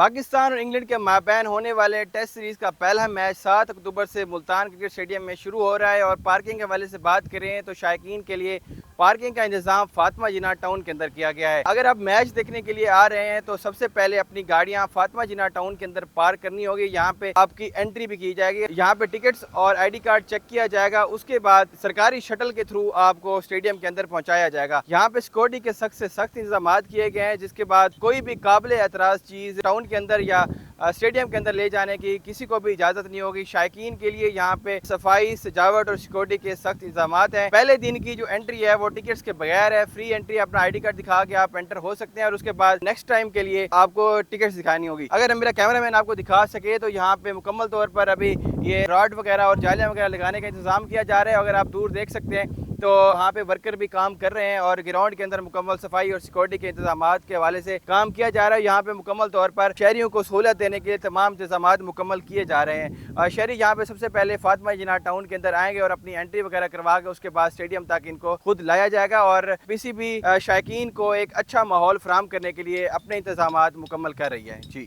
پاکستان اور انگلینڈ کے مابین ہونے والے ٹیسٹ سیریز کا پہلا میچ 7 اکتوبر سے ملتان کرکٹ اسٹیڈیم میں شروع ہو رہا ہے، اور پارکنگ کے حوالے سے بات کریں تو شائقین کے لیے پارکنگ کا انتظام فاطمہ جناح ٹاؤن کے اندر کیا گیا ہے۔ اگر آپ میچ دیکھنے کے لیے آ رہے ہیں تو سب سے پہلے اپنی گاڑیاں فاطمہ جناح ٹاؤن کے اندر پارک کرنی ہوگی۔ یہاں پہ آپ کی انٹری بھی کی جائے گی، یہاں پہ ٹکٹس اور آئی ڈی کارڈ چیک کیا جائے گا، اس کے بعد سرکاری شٹل کے تھرو آپ کو اسٹیڈیم کے اندر پہنچایا جائے گا۔ یہاں پہ سیکورٹی کے سخت سے سخت انتظامات کیے گئے ہیں، جس کے بعد کوئی بھی قابل اعتراض چیز ٹاؤن کے اندر یا اسٹیڈیم کے اندر لے جانے کی کسی کو بھی اجازت نہیں ہوگی۔ شائقین کے لیے یہاں پہ صفائی، سجاوٹ اور سیکورٹی کے سخت انتظامات ہیں۔ پہلے دن کی جو انٹری ہے وہ ٹکٹس کے بغیر ہے، فری انٹری، اپنا آئی ڈی کارڈ دکھا کے آپ انٹر ہو سکتے ہیں، اور اس کے بعد نیکسٹ ٹائم کے لیے آپ کو ٹکٹس دکھانی ہوگی۔ اگر میرا کیمرہ مین آپ کو دکھا سکے تو یہاں پہ مکمل طور پر ابھی یہ راڈ وغیرہ اور جالیاں وغیرہ لگانے کا انتظام کیا جا رہا ہے۔ اگر آپ دور دیکھ سکتے ہیں تو وہاں پہ ورکر بھی کام کر رہے ہیں، اور گراؤنڈ کے اندر مکمل صفائی اور سیکورٹی کے انتظامات کے حوالے سے کام کیا جا رہا ہے۔ یہاں پہ مکمل طور پر شہریوں کو سہولت دینے کے لیے تمام انتظامات مکمل کیے جا رہے ہیں۔ شہری یہاں پہ سب سے پہلے فاطمہ جناح ٹاؤن کے اندر آئیں گے اور اپنی انٹری وغیرہ کروا کے اس کے بعد اسٹیڈیم تک ان کو خود لایا جائے گا، اور پی سی بی شائقین کو ایک اچھا ماحول فراہم کرنے کے لیے اپنے انتظامات مکمل کر رہی ہے۔ جی